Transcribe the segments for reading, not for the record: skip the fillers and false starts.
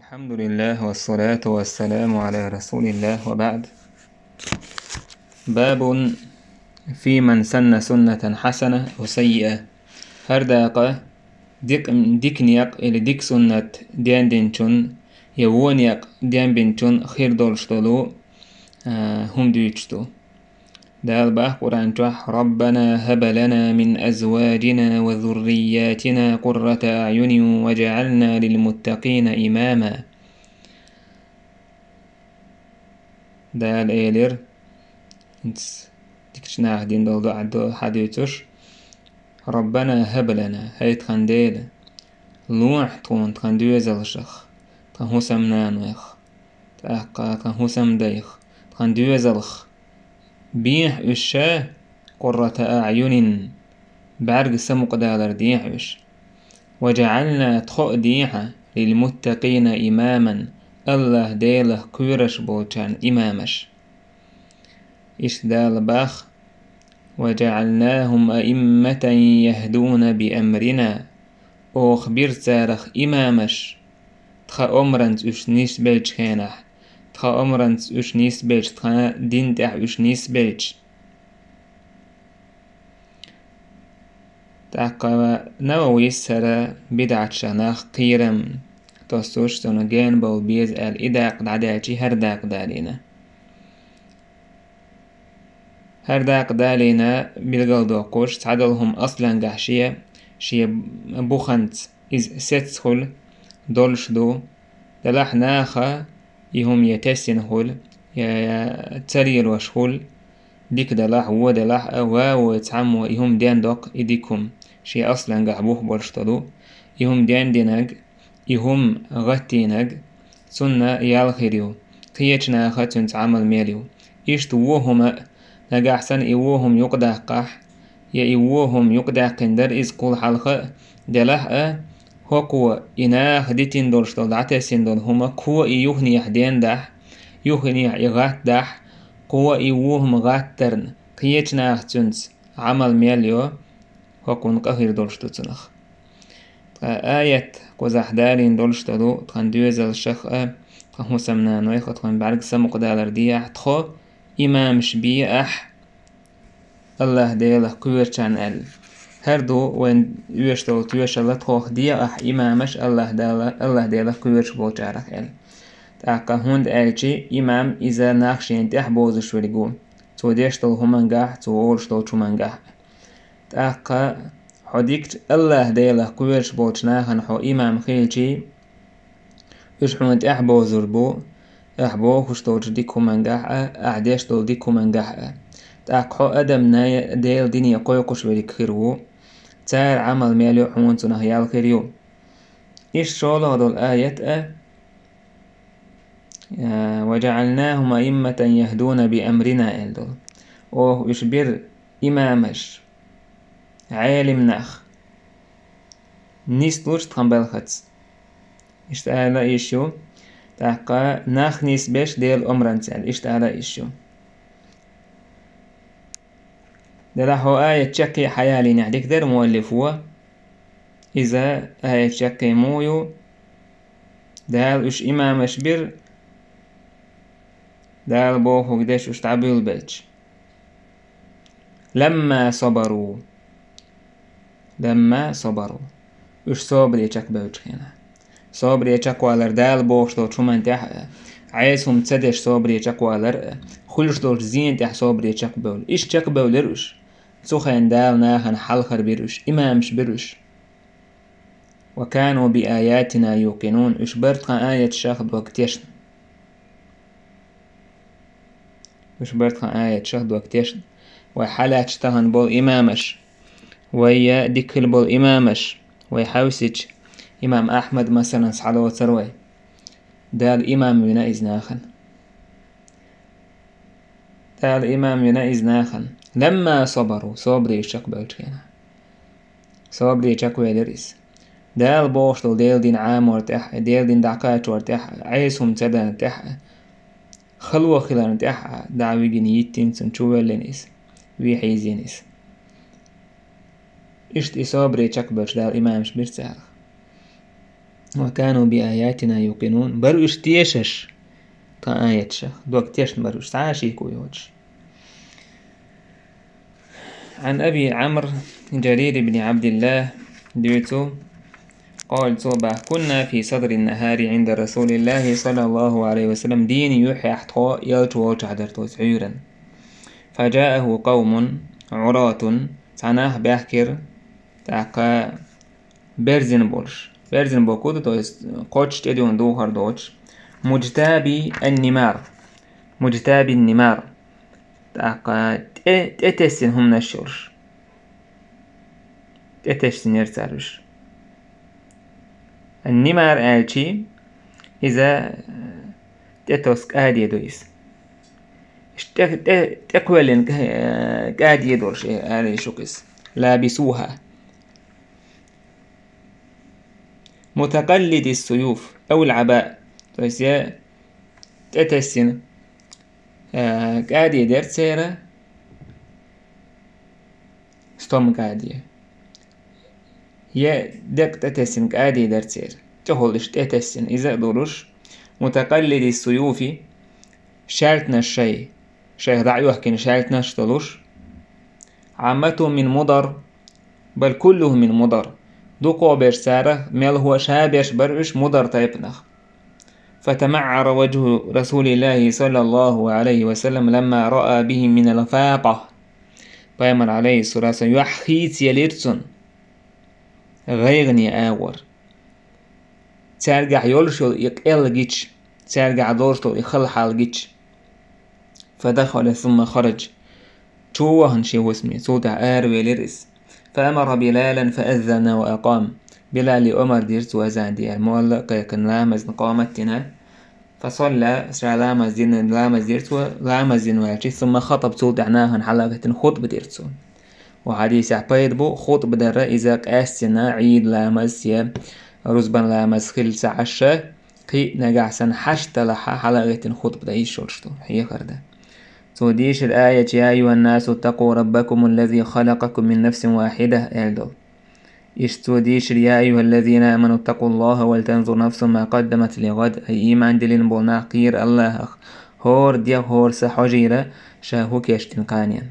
الحمد لله والصلاة والسلام على رسول الله وبعد. باب في من سن سنة حسنة وسيئة. هرداقة ديكنيق إلى ديك سنة ديان دينشون يوونيق ديان بنشون خير دولشتلو هم ديوشتو دال باه قرآن جوح ربنا هب لنا من أزواجنا وذرياتنا قرة أعين وجعلنا للمتقين إماما. دال إيلر تكشناه دين دول عدو حديثش ربنا هب لنا هيت خنديل لوح تكون تخندوزل شخ تخنهسم نانوخ تأقا تخنهسم ديخ تخندوزلخ بيح إشاه قرة أعين بعرق سمق دالر ديحش وجعلنا تخو ديحة للمتقين إماما الله ديله كورش بوچان إمامش إش دال باخ وجعلناهم أئمة يهدون بأمرنا أو خبير تارخ إمامش تخا أمرنت إش نيس بيج خينح تخا أمرنت إش نيس بيج تخا دين تح إش نيس بيج تاقا نووي سرا بدعة شناخ قيرم توستوش تنجين بول بيز الإداق دعداتي هرداق دالينا هرداق دالينا بلغل دوقوش تعدلهم أصلا قحشية شي بوخنت إز ستسخل دولش دو دلح ناخا يهم يتسنخل يا تريل وشخل ديك دلح ودلح أواو يتعمو يهم دين دوق إديكم شي أصلا قحبوه بولشتدو يهم دين دينج يهم غتينج سنة يالخيريو قيتش ناخا تنتعمل ميليو إشت ووهما نجا أحسن إيوهم يقدح قح يا إيوهم يقدح قندر إز قول حلقة دلح هو إناخ ديتين دولشتو دعتسين دول هما كو إيوهني يحدين دح يوهني يغات دح قوة إيوهم غات ترن قيتش ناخ تنس عمل ميليو هكون قهير دولشتو تنخ آية قزح دالين دولشتو تخندوزل الشخ تخو سمنا نويخ تخن بعرق سمق دالر دياح تخو إمام شبي الله ديله كويرشان هردو وين يوشتو تويشل تخوخ ديا إمامش الله ديله كويرش بوچارخ تاقا هند ألشي إمام إذا ناخشين تح بوزش وليقو تو ديشتل همانگاح تو أولشتل چومانگاح تاقا حديكت الله ديله كويرش بوچناخن حو إمام خيلشي يشحون تح بوزر بو أحبو خشتوج ديكو منجح أعديش دول ديكو منجح تأقحو أدم ناي ديل ديني قويقوش وليك خيرو تار عمل ميليو حمون تنهيال خيريو إيش شوله دول آية وجعلناهم أئمة يهدون بأمرنا إلدول أوه يشبير إمامش عالم ناخ نيستوش تخنبال خدس إشتغل إيشو تاقا ناخ نسبش ديل أمرانتال إشتغل إيشو دلحو آية تشكي حيالي نحديك در مؤلفوه إذا آية تشكي مويو دال إش إمامش بير دال بوخو قديش إش تعبيل بيتش لما صبروا إش صبري تشك بيتش هنا صبري تشكوالر دال بوشتو چومن تح عايزهم تسدش صبري تشكوالر خلش دول زين تح صبري تشكبول إيش تشكبولرش سخن دال ناهن حلخر بيرش إمامش بيرش وكانوا بآياتنا يوقنون إش برتقى آية شاخد وقتيشن إش برتقى آية شاخد وقتيشن وحالات تهن بول إمامش ويا ديكل بول إمامش ويحاوسج إمام أحمد مثلا صحلو وتروي دال إمام ينائز ناخن لما صبروا صبري شكبه كينا صبري شكوى درس دال بوشتل ديل دين عام ورتاح ديل دين دعكات ورتاح عيسهم تدا نتاح خلوة خلا نتاح دعوي جنيتين سنشوى لنس ويحيزينس إشت صبري شكبه دال إمامش بيرسال وكانوا بآياتنا يوقنون بروش تيشش كآياتش دوك تيش بروش تعاشي كويوش. عن أبي عمرو جرير بن عبد الله ديوتو قال صوبة كنا في صدر النهار عند رسول الله صلى الله عليه وسلم دين يحيى أحطاء يلتو وجعدرتو سعيرا فجاءه قوم عراة تعناه بحكر تاقا برزن بوكودو تو قوتش تدون دوهر دوتش مجتابي النمار تاقا تتسن هم نشورش تتسن يرسالوش النمار آلشي إذا تتوسك آدي دويس تقولن آدي دورش آلي شوكس لابسوها متقلد السيوف أو العباء تويس تتسن آدي درت سيرة ستوم آدي يا دك تتسن آدي درت سيرة تهولش تتسن إذا دورش متقلد السيوف شالتنا الشيء شيء رعيوه كن شالتنا شتلوش عامته من مضر بل كله من مضر دوقو برسارة ميل هو شابش برش مضر تيبنخ فتمعر وجه رسول الله صلى الله عليه وسلم لما رأى به من الفاقة بيمر عليه الصلاة والسلام يحخيت يليرسون غيغني آور ترجع يولشو يقل جيتش ترجع دورتو يخلحال جيتش فدخل ثم خرج توهن شي واسمي صوتع آروي لرس فأمر بلالا فأذن وأقام بلال أمر ديرت وزان ديال مولق كان لامز قامتنا فصلى لامز ديرت ولامز والشي ثم خطب صوتعناهن حلقة خطب ديرتو وحديث عبيد بو خطب در إذا قاسنا عيد لامز يا رزبان لامز خلص عشا قي نقعسن حشت لحا حلقة خطب دايش شورشتو هي خرده توديش الآية يا أيها الناس اتقوا ربكم الذي خلقكم من نفس واحدة ألدو توديش يا أيها الذين آمنوا اتقوا الله ولتنظر نفس ما قدمت لغد أي إيمان دلين بناقير الله هور ديا هور سحجيرة شاهوك يشتنقانيا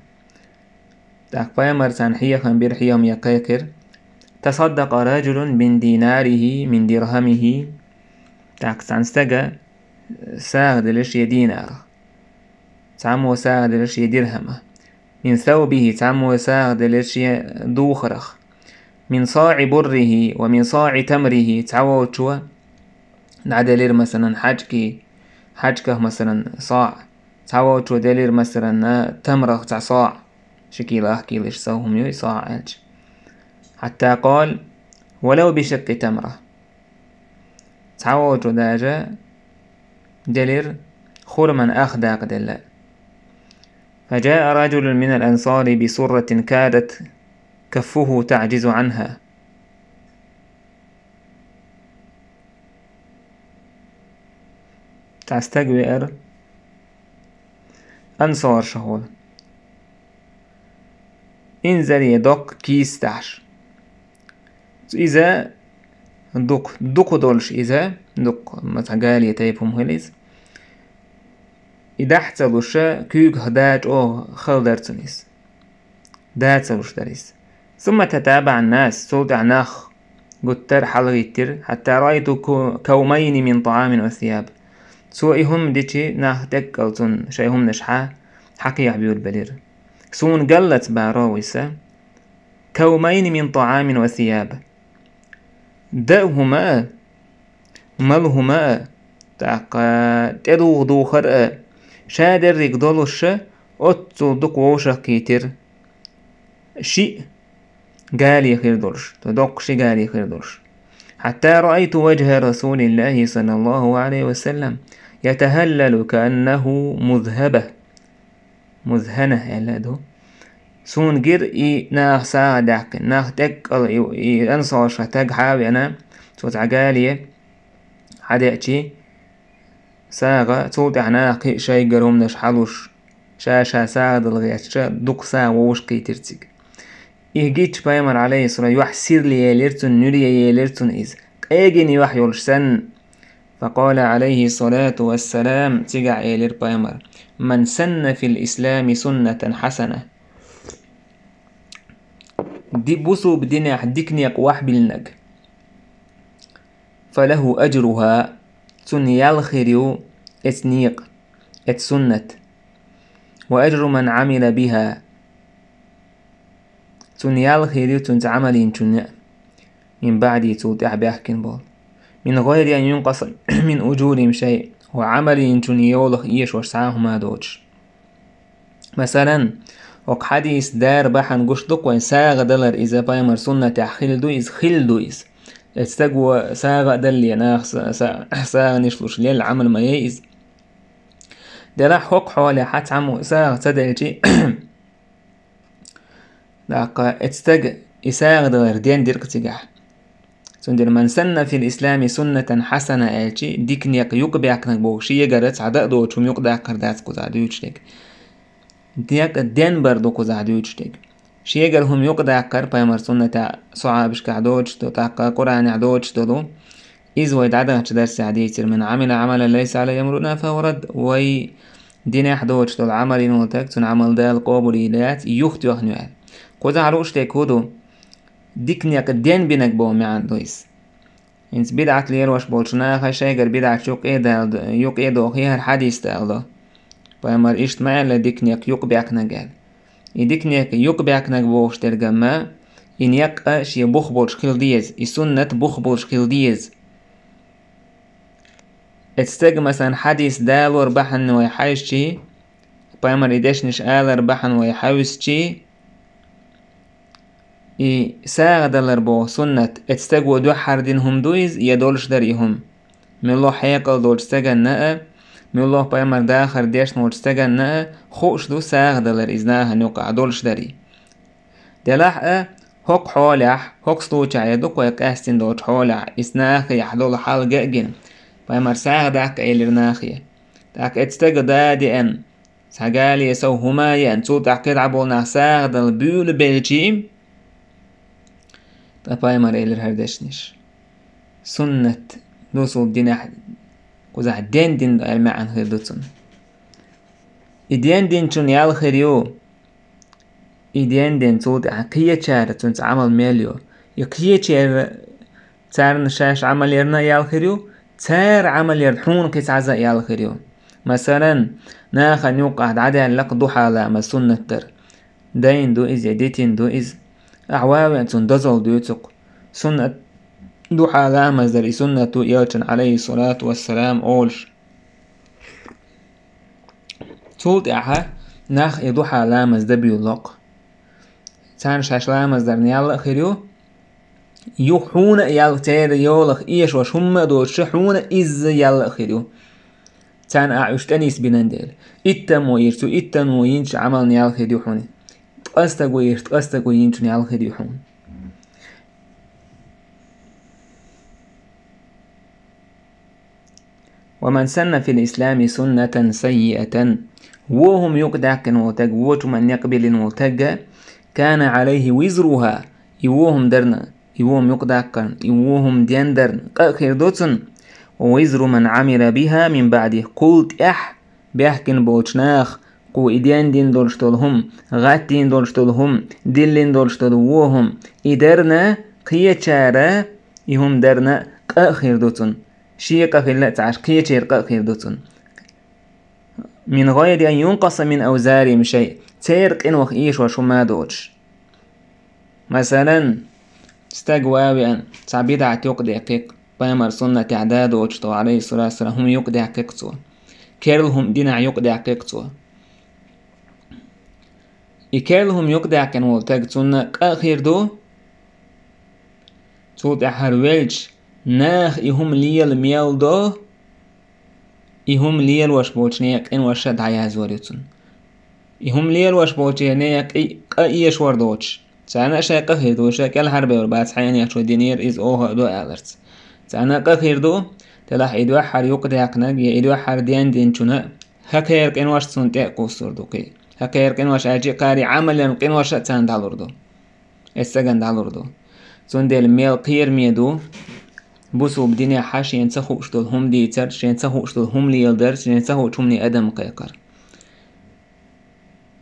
تقبايا مرسان حيا خنبير حيام يقاكر تصدق رجل من ديناره من درهمه تاكسان استجا ساغد لش يدينار تعمو ساغد لش درهمه من ثوبه تعمو ساغد لش دوخرخ من صاع بره ومن صاع تمره تعوى تشوى نعدلير مثلا حاجكه مثلا صاع تعوى تشوى دلير مثلا تمره تاع صاع شكيلة كيلش سوهم يوي صاع ألج حتى قال ولو بشق تمره تعوى تشوى داجة دلير خرما أخدا قدلا فجاء رجل من الأنصار بسرة كادت كفه تعجز عنها تستقبئر أنصار شهول انزل يدق كيس تحش إذا دق دولش إذا دق متقال يتيبهم هليز إذا احتلوش كيوك هداج أو خلدرتنيس داتلوش داريس ثم تتابع الناس صوت عناخ قتر حلغيتر حتى رأيت كومين من طعام وثياب سوئهم ديتي ناخ تكالتون شايهم نشحا حقي عبيو البلير سون قلت باراويسة كومين من طعام وثياب دأهما ملهما تاقا تدوغ دوخر شادر ريقدولوش أتو دقوشة كيتر شيء قالي خير دولش تدق شيء قالي خير دولش حتى رأيت وجه رسول الله صلى الله عليه وسلم يتهلل كأنه مذهنة يلادو سون جر ناخ ساعدك ناخ تك أنصاش تك حاوي أنا صوت عقالية حدأتي ساغة صوت عناق شيء قروم نشحلوش شاشا ساعد الغيات دق ساعة ووش قيترتك إهجيتش بايمر عليه الصلاة يحسير لي يليرتون نوري يليرتون إز إيجني وحي سن. فقال عليه الصلاة والسلام تجع إيلير بايمر من سن في الإسلام سنة حسنة دي بوسو بدينا ديكنيك وحبلنك فله أجرها تن يالخيريو اتنيق اتسنة وأجر من عمل بها تن يالخيريو تنتعملين تن من بعد توتع بيحكين بول من غير أن ينقص من أجورهم شيء وعمل تن يولخ إيش وشعاهما دوش. مثلا وق حديث دار بحن قشتك وين ساغ دلر إذا بايمر سنة خلدو إز خلدو إز استقوى ساغ دلي ناخ ساغ نشلوش ليه العمل ما يئز دلا حق حوالي حتى عمو ساغ تدلجي لاقا اتستق إساغ دلر دين ديرك تجح سندر من سن في الإسلام سنة حسنة ألشي ديكنيك يقبعك نقبوشي يقرأت عداء دوشم يقدع كردات كوزا ديوشتك ديك دين بردو كوزا ديوشتك شيغر هم يقدع كر بايمر سنة صعابش كعدوش تو تاقا قرآن عدوش دولو إذ ويد عدغ درس عديتر من عمل عملا ليس على أمرنا فهو رد وي دين يحدوش دول عمل نوتك تن عمل دال قابليات يخت يخنوال كوزا عروش تيكودو ديكنيك دين بينك بو معان دويس انس بدعت لير واش بولشناخا شيغر بدعت يوك ايدو خيار حديث تالو بايمر اشت معلا ديكنيك يوك بيك نقال يديكنيك يوك بيك نقبوش ترجمة إن يقع شي بخبوش خلديز يسنة بخبوش خلديز اتستج مثلا حديث دالور بحن ويحايش شي بايمر إدشنش آلر بحن ويحاوس شي إي ساغ دالر بو سنة اتستج ودو حردينهم دويز يدولش داريهم من الله حيقل دول استجن نقا من الله بايمر داخر ديش نول استجن نقا خوش دو ساغ دالر إزناها نوقع دولش داري دلاح هوك حولح هوك ستوچا يدوك ويقاستين دوش حولح إسناخي يحدول حال جاجن بايمر ساغ داك إيلرناخي داك اتستج دادي ان ساقالي يسو هما ينسو تحكيد عبولنا ساغ دال بيول بيلجيم بايمر إيلر هردشنش سنة دوسو دينا كوزا دين دين المعن خيردوتون إدين دين چون يال خيريو إدين دين صوت عقية شارة تنس عمل ميليو يقية شارة تار نشاش عمل يرنا يال خيريو تار عمل يرحون كيس عزا يال خيريو مثلا ناخا نيوقع عدا لق ضحى لما سنة تر دين دو إز يديتين دو إز أعواوي أنتون دزل ديوتك سنة ضحى لما زري سنة يوتن عليه الصلاة والسلام أولش صوت إعها ناخ يضحى لما زدبيو لق تان شاش لما زرني يال خيريو يوحون يال تير يولخ إيش وش هم دو شحون إز يال خيريو تان أعشتنيس بنندل إتمو يرتو إتمو ينش عمل نيال خيريو حوني تقستقو ينش نيال خيريو حون ومن سن في الإسلام سنة سيئة وهم يقدعك نوتج ووت من يقبل نوتج كان عليه وزرها يوهم درنا يوهم يقدعك يوهم ديان درن قاخر دوتن ووزر من عمل بها من بعده قلت بيحكن بوچناخ قو إديان دين دولشتولهم غاتين دولشتولهم دلين دولشتولوهم إدرنا قيچارة يهم درنا قاخر دوتن شيقة في الله تعاش قيچير قاخر دوتن من غير أن ينقص من أوزارهم شيء تيرق إنوخ إيش وشو ما دوش مثلا استقواوي أن تعبيد عتيوق دقيق بايمر سنة تعداد وجتو عليه الصلاة والسلام هم يوق دقيق تو كيرلهم دينا يوق دقيق تو إكيرلهم يوق دقيق نولتاق سنة قاخر دو توت أحرويلج ناخ إهم ليل ميل دو إهم ليل واش بوچنيق إن واشد عياز وريتون إهم ليل واش بوچنيق إيش وردوش سانا شاي قخير دو شاي كال حربي وربات حياني أشو دينير إز أوه دو ألرت سانا قخير دو تلاح إدو حر يقدعك نق يا إدو حر ديان دين چونا هكيرك إن واش سنتي قوصور دو كي هكيرك إن واش أجي قاري عملا إن واش تان دالور دو استغن دالور دو سندل ميل قير ميدو بوسو بدنيا حاش ينسخو اشتول هم دي ترش ينسخو اشتول هم لي يلدرش ينسخو اشتولني أدم قيقر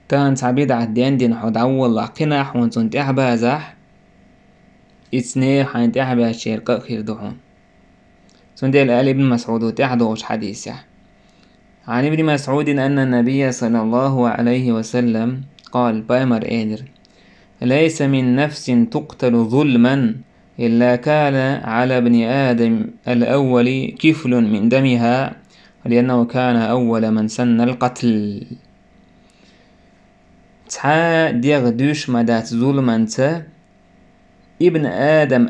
كان تعبيد عدين دين حود عول لعقنا حوان تنتح بازح إتسني حينتح باشير قاقير دحون سندل آل ابن مسعود وتحدوش حديثه عن ابن مسعود أن النبي صلى الله عليه وسلم قال بايمر إيدر ليس من نفس تقتل ظلما إلا كان على ابن آدم الأول كفل من دمها لأنه كان أول من سن القتل تحا ديغ دوش مدات ظلمانتا ابن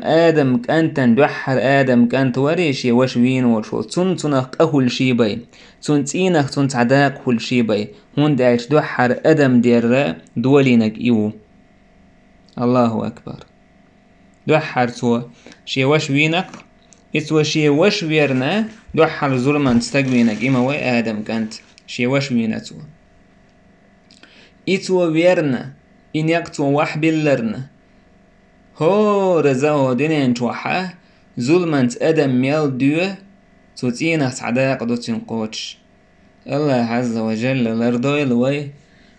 آدم كانت دوحر آدم كانت وريشي وشوين وشو تنتنق أهل شي بي تنتينك تنتعداق هل شي بي هون دايش دوحر آدم دير دولينك إيو الله أكبر دوحر تو شي وشوينك إتو شي وشويرنا دوحر ظلمان تستقوينك إما وي آدم كانت شي وشوينتو إتو ويرنا إن يقتو وحبلرنا هو رزاو دينين توحا ظلمانت أدم ميال دوه توتينا تعداق دو تنقوش الله عز وجل لردوي لوي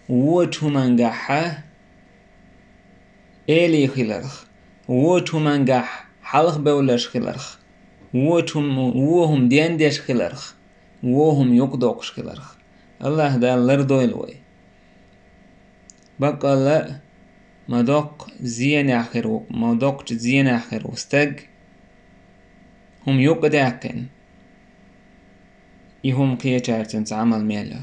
ووتو منقاحا إلي خلرخ ووتو منقاح حلخ بولش خلرخ ووهم دين ديش خلرخ ووهم يقدوقش خلرخ الله دا لردوي لوي بقى لا مدوق زين آخر مدوق زين آخر وستق هم يقدعكن يهم قيتشارتن تعمل ميلا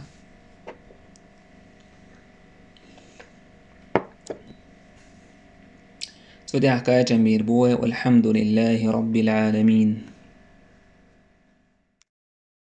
سودي حكاية جميل بوي والحمد لله رب العالمين.